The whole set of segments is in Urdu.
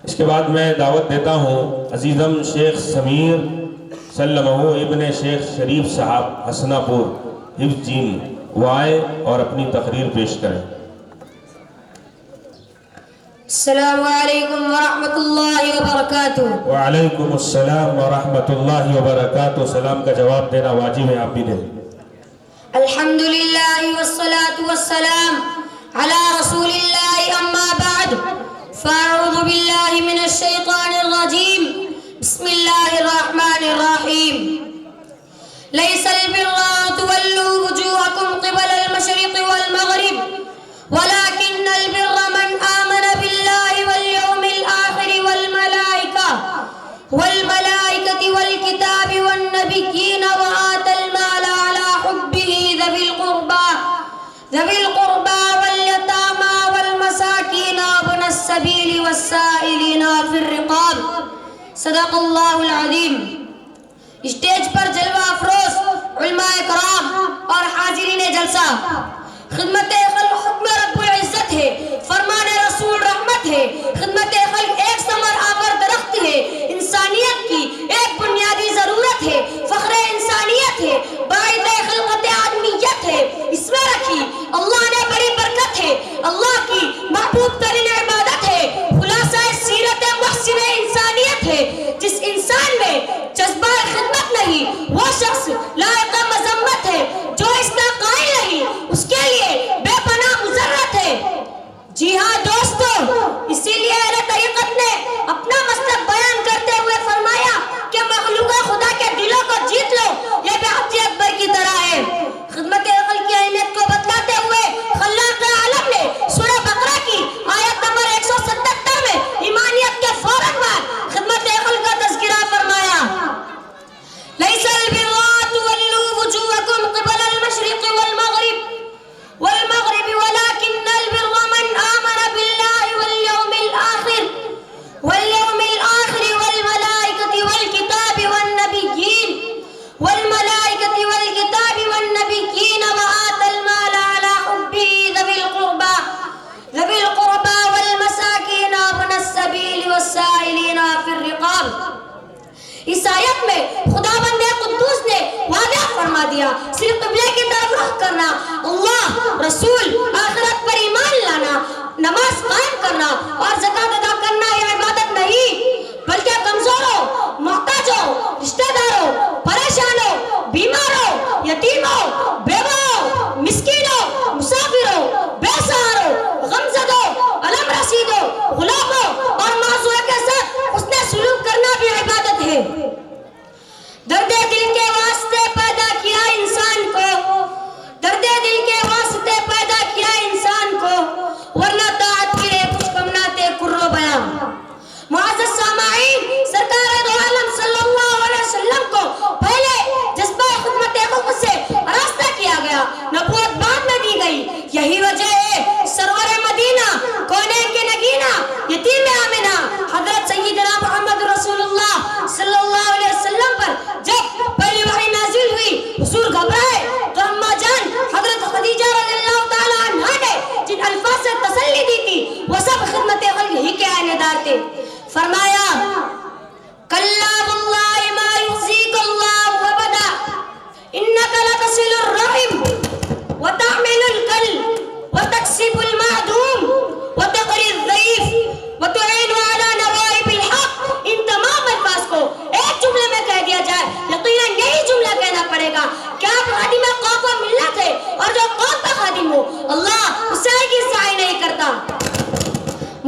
اس کے بعد میں دعوت دیتا ہوں عزیزم شیخ سمیر سلمہ ابن شیخ شریف صاحب حسنہ پور حفظ جیم، وہ آئے اور اپنی تقریر پیش کریں۔ السلام علیکم ورحمۃ اللہ وبرکاتہ۔ وعلیکم السلام ورحمۃ اللہ وبرکاتہ۔ سلام کا جواب دینا واجب ہے، آپ بھی دیں۔ الحمدللہ والصلاة والسلام علی رسول اللہ، اما بعد فاعوذ باللہ من الشیطان الرجیم، بسم اللہ الرحمن الرحیم۔ لیس البر ان تولوا وجوہکم قبل المشرق والمغرب ولكن البر من آمن بالله واليوم الآخر والملائكة والكتاب والنبيين وآتى المال على حبه ذوي القربى واليتامى والمساكين وابن السبيل والسائلين في الرقاب۔ صدق اللہ العظیم۔ اسٹیج پر جلوہ افروز علماء کرام اور حاضرین جلسہ، خدمت خلق حکم رب العزت ہے، فرمان رسول رحمت ہے، خدمت خلق ایک ثمر آور درخت ہے، انسانیت کی ایک بنیادی ضرورت ہے، فخر انسانیت ہے، باعث خلقت آدمیت ہے، اس میں رکھی اللہ نے بڑی برکت ہے، اللہ کی محبوب ترین عبادت ہے، خلاصہ سیرت محسن انسانیت ہے۔ جس انسان میں جذبہ خدمت نہیں وہ شخص لائق مذمت ہے، جو اس کا قائل نہیں اس کے لیے بے پناہ مضرت ہے۔ جی ہاں دوستو، اسی لیے اہل طریقت نے اپنا مسلک بیان کرتے ہوئے فرمایا کہ مخلوق خدا کے دلوں کو جیت لو، یہ بے اکبر کی طرح ہے۔ خدمت عقل کی اہمیت کو بتلاتے ہوئے خلاق عالم نے سورہ بقرہ کی آیت نمبر 177 میں ایمانیت کے فوراً بعد خدمت عقل کا تذکرہ فرمایا۔ لیس البر ان تولوا وجوہکم قبل المشرق والمغرب ولكن البر من آمن بالله واليوم الآخر والملائكة والكتاب والنبيين وآتى المال على حبه ذوي القربى والمساكين وابن السبيل والسائلين في الرقاب۔ اس آیت میں خداوند قدوس نے واضح فرما دیا صرف قبلے کی طرف رخ کرنا، اللہ، رسول، آخرت پر ایمان لانا، نماز قائم کرنا اور زکوٰۃ ادا کرنا یہ عبادت نہیں، بلکہ کمزوروں، محتاجوں، رشتہ داروں، پریشانوں، بیماروں، یتیموں، بیواؤں، مسکینوں، مسافروں، بے سہاروں، غمزدوں، علم رسیدوں، غلاموں اور معذور کے ساتھ حسن سلوک کرنا بھی عبادت ہے۔ درد دل کے واسطے پیدا کیا انسان کو، درد دل کے واسطے پیدا کیا انسان کو، ورنہ طاعت کے لیے کچھ کم نہ تھے کرو بیان۔ معزز سامعین، سرکار دو عالم صلی اللہ علیہ وسلم کو پہلے جذبہ خدمت خلق سے آراستہ کیا گیا، نبوت بعد میں دی گئی۔ یہی وجہ ہے سرور مدینہ، کونین کے نگینہ، یتیم آمنہ حضرت سیدنا محمد رسول اللہ صلی اللہ علیہ وسلم پر جب پہلی وحی نازل ہوئی حضور گھبرائے تو اماں جان حضرت خدیجہ رضی اللہ تعالی عنہا نے جن الفاظ سے تسلی دی تھی وہ سب خدمت خلق ہی کے آئینے دار تھے۔ فرمایا کلا واللہ ما یخزیک اللہ ابدا انک لتصل الرحم وتعمل الکل وتکسب المعدوم وتقری الضیف وتعین علی نوائب الحق۔ ان تمام الفاظ کو ایک جملے میں کہہ دیا جائے یقیناً یہی جملہ کہنا پڑے گا کہ آپ خادم قوم و ملت ہے، اور جو قوم کا خادم ہو اللہ اسے کی ضائع نہیں کرتا۔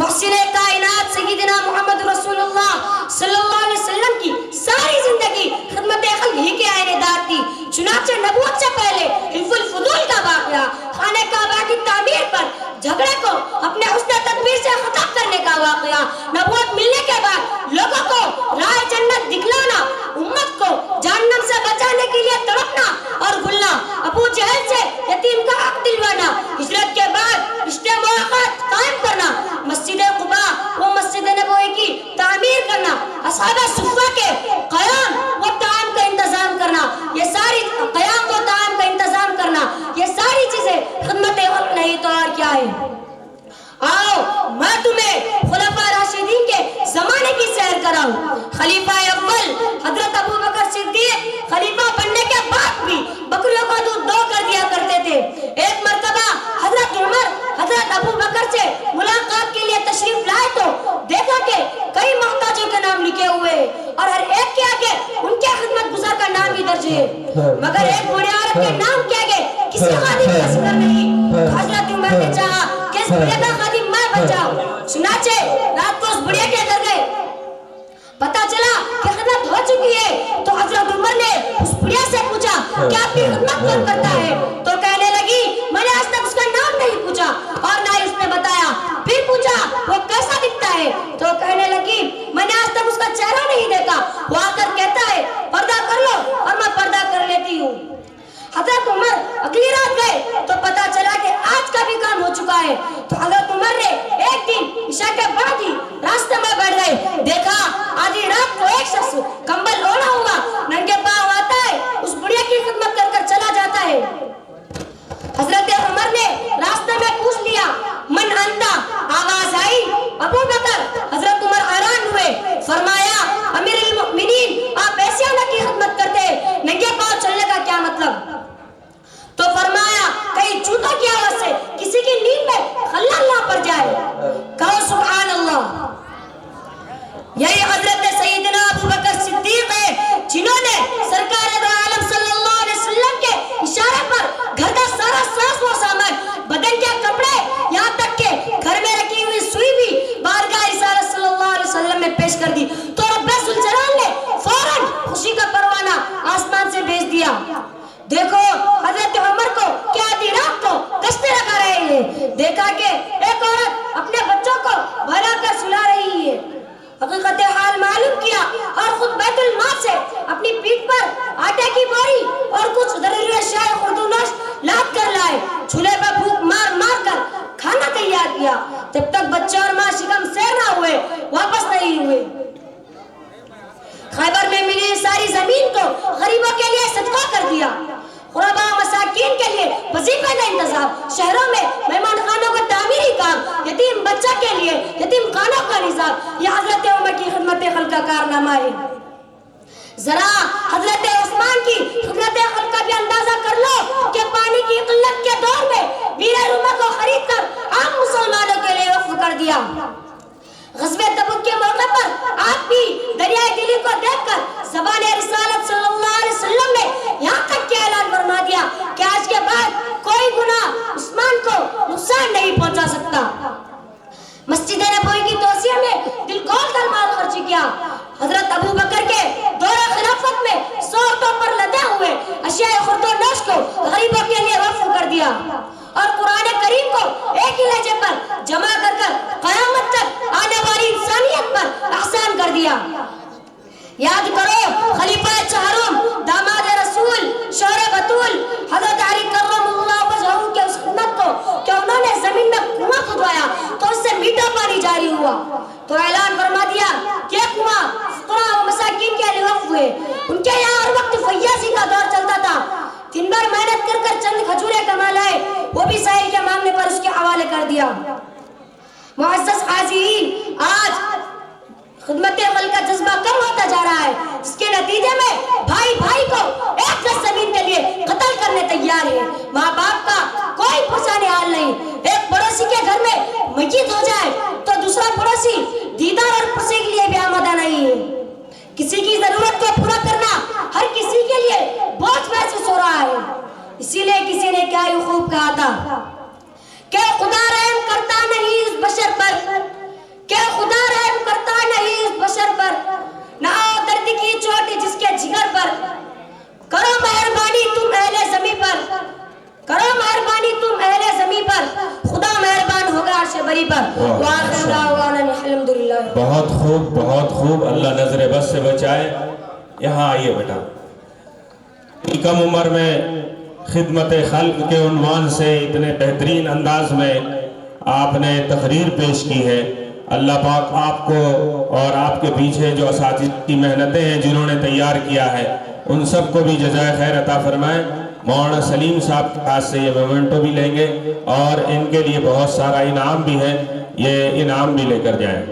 محسن کائنات سیدنا محمد رسول اللہ صلی اللہ علیہ وسلم کی ساری زندگی خدمت خلق ہی کے آئینے دار تھی۔ چنانچہ نبوت سے پہلے حلف الفضول کا واقعہ، خانہ کعبہ کی تعمیر پر جھگڑے کو اپنے حسن تدبیر سے ختم کرنے کا واقعہ، نبوت ملنے کے بعد لوگوں کو راہ جنت دکھلانا، امت کو جہنم سے بچانے کے لیے تڑپنا اور گھلنا، ابو جہل سے یتیم کا حق دلوانا، ہجرت کے بعد رشتے مواقعات قائم کرنا، مسجد قباء و مسجد نبوی کی تعمیر کرنا، اصحاب صفہ کے قیام و تعام کا انتظام کرنا، یہ ساری قیام و تعام کا انتظام کرنا، یہ ساری چیزیں خدمت خلق نہیں تو اور کیا ہے۔ آؤ میں تمہیں خلفاء راشدین کے خلیفہ اول حضرت ابو بکر صدیق خلیفہ بننے کے بعد بھی بکریوں کا دودھ دو کر دیا کرتے تھے۔ ایک مرتبہ حضرت عمر حضرت ابو بکر سے ملاقات کے لیے تشریف لائے تو دیکھا کہ کئی محتاجوں کے نام لکھے ہوئے اور ہر ایک کے آگے ان کے خدمت گزار کا نام ہی درج ہے، مگر ایک بوڑھی عورت کے نام کے آگے کسی خادم کا ذکر نہیں۔ حضرت عمر نے چاہا کہ اس بڑھیا کا خادم میں بن جاؤں، چنانچہ رات کو اس بڑھیا کے گھر گئے، پتا چلا کہ خدمت ہو چکی ہے تو حضرت عمر نے اس بڑھیا سے پوچھا کہ آپ کی خدمت کون کرتا ہے؟ تو کہنے لگی میں نے آج تک اس کا نام نہیں پوچھا اور نہ ہی اس نے بتایا۔ پھر پوچھا وہ کیسا دکھتا ہے؟ تو کہنے لگی میں نے آج تک اس کا چہرہ نہیں دیکھا، وہ آ کر کہتا ہے پردہ کر لو اور میں پردہ کر لیتی ہوں۔ حضرت عمر اگلی رات گئے تو پتا چلا کہ آج کا بھی کام ہو چکا ہے، تو حضرت عمر نے ایک دن عشاء کے بعد ہی راستے میں بیٹھ گئے، دیکھا آدھی رات کو ایک شخص کمبل اوڑھا ہوا ننگے پاؤں آتا ہے، اس بڑھیا کی خدمت کر کر چلا جاتا ہے۔ حضرت عمر نے راستے میں پوچھ لیا من انتا، آواز آئی ابو بکر۔ حضرت عمر حیران ہوئے، فرمایا امیر المؤمنین آپ ایسے اللہ کی خدمت کرتے ہیں، ننگے پاؤں چلنے کا کیا مطلب؟ تو فرمایا کہیں جوتوں کی آواز سے کسی کی نیند میں خلل نہ پڑ جائے، کہو سبحان اللہ۔ یہی حضرت سیدنا ابو بکر صدیق ہے جنہوں نے سرکار دو عالم صلی اللہ علیہ وسلم کے اشارے پر گھر کا سارا ساز و سامان، بدن کے کپڑے، یہاں تک کہ گھر میں رکھی ہوئی سوئی بھی بارگاہ رسالت صلی اللہ علیہ وسلم میں پیش کر دی، تو رب ذوالجلال نے فوراً خوشی کا پروانہ آسمان سے بھیج دیا۔ دیکھو حضرت عمر کو کیا آدھی رات کو گشتے لگا رہے ہیں، دیکھا کہ ایک عورت اپنے بچوں کو بھلا کر سلا رہی ہے، حقیقت حال معلوم کیا اور خود بیت المال سے اپنی پیٹھ پر آٹے کی بوری اور کچھ ضروری اشیاء خردونوش لاد کر لائے، چولہے پر بھوک مار مار کر کھانا تیار کیا، جب تک بچے اور ماں شکم سیر نہ ہوئے واپس نہیں ہوئے۔ خیبر میں ملی ساری زمین کو غریبوں کے لیے صدقہ کر دیا، غربا مساکین کے لیے وظیفے کا انتظام، شہروں میں مہمان خانوں کا تعمیری کام، یتیم بچہ کے لیے یتیم خانوں کا نظام، یہ حضرت عمر کی خدمت خلق کا کارنامہ ہے۔ ذرا حضرت عثمان کی خدمت خلق کا بھی اندازہ کر لو کہ پانی کی قلت کے دور میں ویر روما کو خرید کر عام مسلمانوں کے لیے وقف کر دیا۔ غزوہ تبوک کے موقع پر آپ بھی دریائے دلی کو دیکھ کر زبان رسالت صلی اللہ علیہ وسلم نے یہاں تک کہ اعلان فرما دیا کہ آج کے بعد کوئی گناہ عثمان کو نقصان نہیں پہنچا سکتا۔ مسجد نبوی کی توسیع میں دل کھول کر مال خرچ کیا۔ حضرت ابو بکر کے دور خلافت میں صورتوں پر لدے ہوئے اشیاء خرد و نوش کو غریبوں کے لیے وقف کر دیا اور قرآن کریم کو ایک ہی لہجے پر جمع کر کر قیامت تک آنے والی انسانیت پر احسان کر دیا۔ یاد کرو خلیفہ چہارم داماد رسول شوہر بطول حضرت علی کرم اللہ وجہہ کے اس خدمت کو کہ انہوں نے زمین میں کنواں کھدوایا تو اس سے میٹھا پانی جاری ہوا، تو اعلان فرما دیا کہ کنواں فقراء و مساکین کے لیے وقف ہوئے۔ ان کے یہاں ہر وقت فیاضی کا دور چلتا تھا، دن بھر محنت کر کر چند کھجورے کما لائے، وہ بھی سائل کے مانگنے پر اس کے حوالے کر دیا۔ معزز حاضرین، آج خدمت خلق کا جذبہ کم ہوتا جا رہا ہے، جس کے نتیجے میں بھائی بھائی کو ایک گز زمین کے لیے قتل کرنے تیار ہے، ماں باپ کا کوئی پرسانی حال نہیں۔ ایک پڑوسی کے گھر میں میت ہو جائے تو دوسرا پڑوسی دیدار اور پرسے کے لیے بھی آمادہ نہیں ہے۔ کسی کی ضرورت کو پورا کرنا ہر کسی کے لیے بہت محسوس ہو رہا ہے، اسی لیے کسی نے کیا یوں خوب کہا تھا کہ خدا رحم کرتا نہیں اس بشر پر، کہ خدا رحم کرتا نہیں اس بشر پر، نہ درد کی چوٹ جس کے جگر پر، کرو مہربانی تم اہل زمین پر، کرو مہربانی تم اہل زمین پر، خدا مہربان ہوگا عرش بری پر۔ وآخر دعوانا الحمدللہ۔ بہت خوب بہت خوب، اللہ نظر بس سے بچائے۔ یہاں آئیے بیٹا۔ کم عمر میں خدمت خلق کے عنوان سے اتنے بہترین انداز میں آپ نے تقریر پیش کی ہے، اللہ پاک آپ کو اور آپ کے پیچھے جو اساتذہ کی محنتیں ہیں جنہوں نے تیار کیا ہے ان سب کو بھی جزائے خیر عطا فرمائے۔ مولانا سلیم صاحب کے پاس سے یہ مومنٹو بھی لیں گے اور ان کے لیے بہت سارا انعام بھی ہے، یہ انعام بھی لے کر جائیں۔